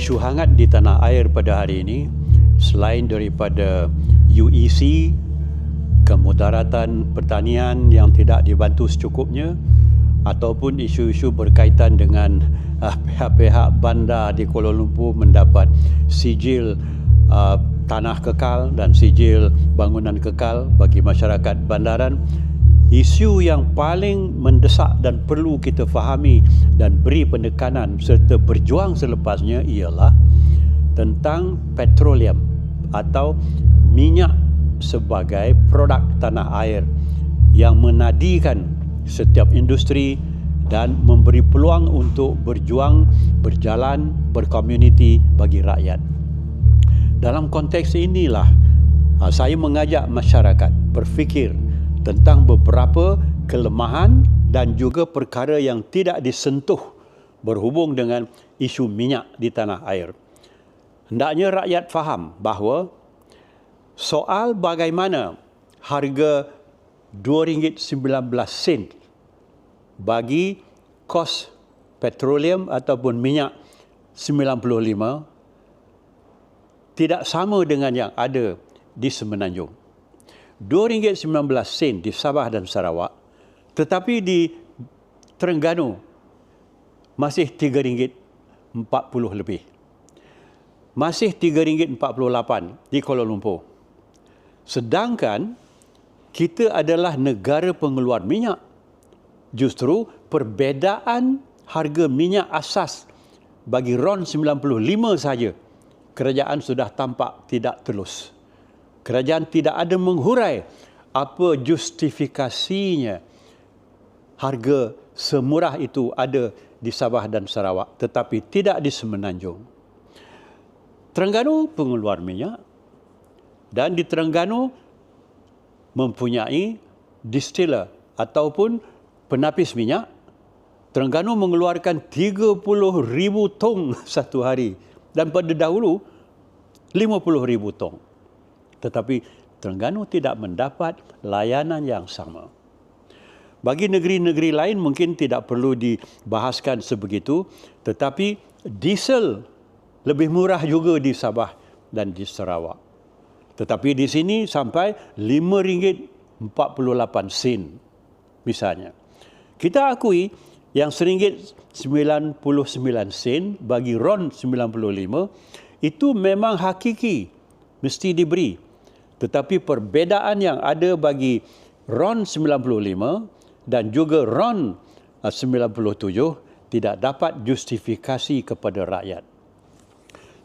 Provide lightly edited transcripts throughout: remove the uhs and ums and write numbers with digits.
Isu hangat di tanah air pada hari ini, selain daripada UEC, kemudaratan pertanian yang tidak dibantu secukupnya, ataupun isu-isu berkaitan dengan pihak-pihak bandar di Kuala Lumpur mendapat sijil tanah kekal dan sijil bangunan kekal bagi masyarakat bandaran. Isu yang paling mendesak dan perlu kita fahami dan beri penekanan serta berjuang selepasnya ialah tentang petroleum atau minyak sebagai produk tanah air yang menadikan setiap industri dan memberi peluang untuk berjuang, berjalan, berkomuniti bagi rakyat. Dalam konteks inilah saya mengajak masyarakat berfikir tentang beberapa kelemahan dan juga perkara yang tidak disentuh berhubung dengan isu minyak di tanah air. Hendaknya rakyat faham bahawa soal bagaimana harga RM2.19 bagi kos petroleum ataupun minyak 95 tidak sama dengan yang ada di Semenanjung. RM2.19 di Sabah dan Sarawak, tetapi di Terengganu masih RM3.40 lebih. Masih RM3.48 di Kuala Lumpur. Sedangkan kita adalah negara pengeluar minyak. Justru perbezaan harga minyak asas bagi RON 95 saja, kerajaan sudah tampak tidak telus. Kerajaan tidak ada menghurai apa justifikasinya harga semurah itu ada di Sabah dan Sarawak tetapi tidak di Semenanjung. Terengganu pengeluar minyak dan di Terengganu mempunyai distiller ataupun penapis minyak. Terengganu mengeluarkan 30,000 tong satu hari dan pada dahulu 50,000 tong. Tetapi Terengganu tidak mendapat layanan yang sama. Bagi negeri-negeri lain mungkin tidak perlu dibahaskan sebegitu, tetapi diesel lebih murah juga di Sabah dan di Sarawak. Tetapi di sini sampai RM5.48 misalnya. Kita akui yang RM1.99 bagi RON 95 itu memang hakiki, mesti diberi. Tetapi perbezaan yang ada bagi RON 95 dan juga RON 97 tidak dapat justifikasi kepada rakyat.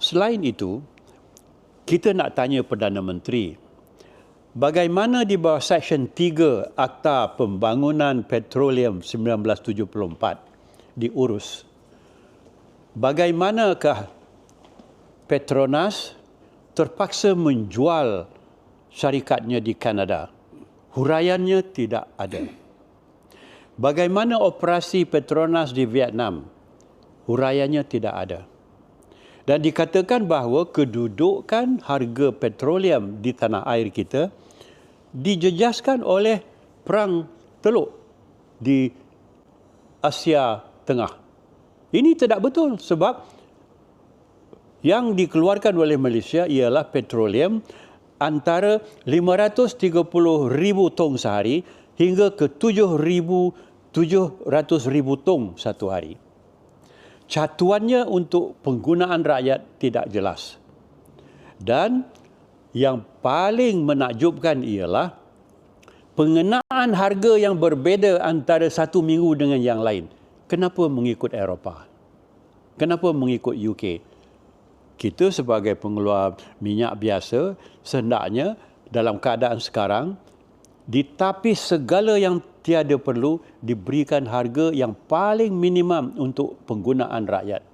Selain itu, kita nak tanya Perdana Menteri, bagaimana di bawah Seksyen 3 Akta Pembangunan Petroleum 1974 diurus? Bagaimanakah Petronas terpaksa menjual syarikatnya di Kanada? Huraiannya tidak ada. Bagaimana operasi Petronas di Vietnam? Huraiannya tidak ada. Dan dikatakan bahawa kedudukan harga petroleum di tanah air kita dijejaskan oleh perang teluk di Asia Tengah. Ini tidak betul sebab yang dikeluarkan oleh Malaysia ialah petroleum antara 530,000 tong sehari hingga ke 700,000 tong satu hari. Catuannya untuk penggunaan rakyat tidak jelas. Dan yang paling menakjubkan ialah pengenaan harga yang berbeza antara satu minggu dengan yang lain. Kenapa mengikut Eropah? Kenapa mengikut UK? Kita sebagai pengeluar minyak biasa, sehendaknya dalam keadaan sekarang, ditapis segala yang tiada perlu, diberikan harga yang paling minimum untuk penggunaan rakyat.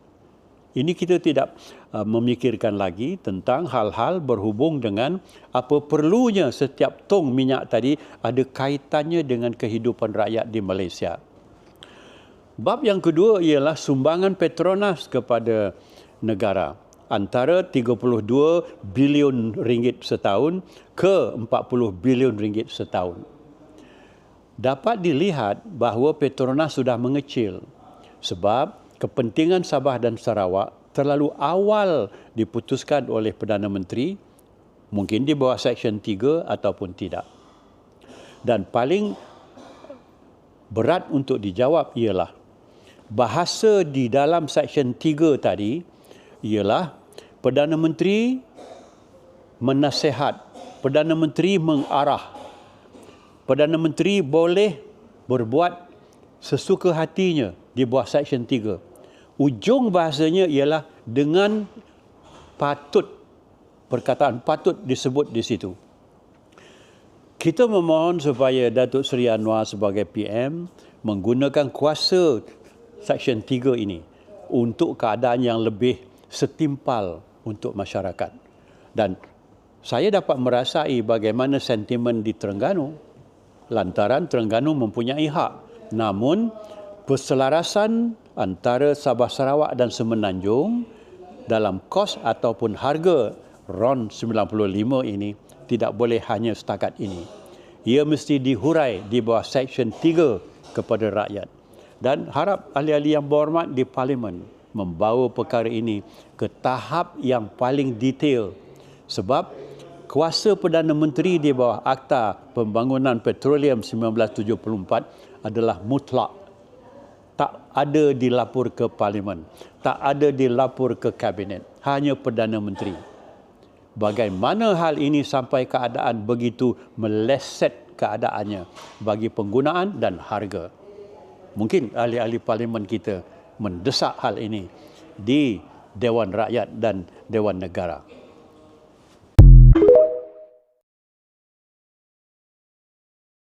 Ini kita tidak memikirkan lagi tentang hal-hal berhubung dengan apa perlunya setiap tong minyak tadi ada kaitannya dengan kehidupan rakyat di Malaysia. Bab yang kedua ialah sumbangan Petronas kepada negara. Antara 32 bilion ringgit setahun ke 40 bilion ringgit setahun. Dapat dilihat bahawa Petronas sudah mengecil sebab kepentingan Sabah dan Sarawak terlalu awal diputuskan oleh Perdana Menteri, mungkin di bawah Seksyen 3 ataupun tidak. Dan paling berat untuk dijawab ialah bahasa di dalam Seksyen 3 tadi ialah Perdana Menteri menasihat, Perdana Menteri mengarah, Perdana Menteri boleh berbuat sesuka hatinya di bawah Seksyen 3. Ujung bahasanya ialah dengan patut, perkataan patut disebut di situ. Kita memohon supaya Datuk Seri Anwar sebagai PM menggunakan kuasa Seksyen 3 ini untuk keadaan yang lebih setimpal untuk masyarakat. Dan saya dapat merasai bagaimana sentimen di Terengganu lantaran Terengganu mempunyai hak. Namun perselarasan antara Sabah Sarawak dan Semenanjung dalam kos ataupun harga RON 95 ini tidak boleh hanya setakat ini. Ia mesti dihurai di bawah Seksyen 3 kepada rakyat. Dan harap ahli-ahli yang berhormat di Parlimen membawa perkara ini ke tahap yang paling detail. Sebab kuasa Perdana Menteri di bawah Akta Pembangunan Petroleum 1974 adalah mutlak. Tak ada dilapor ke Parlimen, tak ada dilapor ke Kabinet, hanya Perdana Menteri. Bagaimana hal ini sampai keadaan begitu meleset keadaannya bagi penggunaan dan harga? Mungkin ahli-ahli Parlimen kita mendesak hal ini di Dewan Rakyat dan Dewan Negara.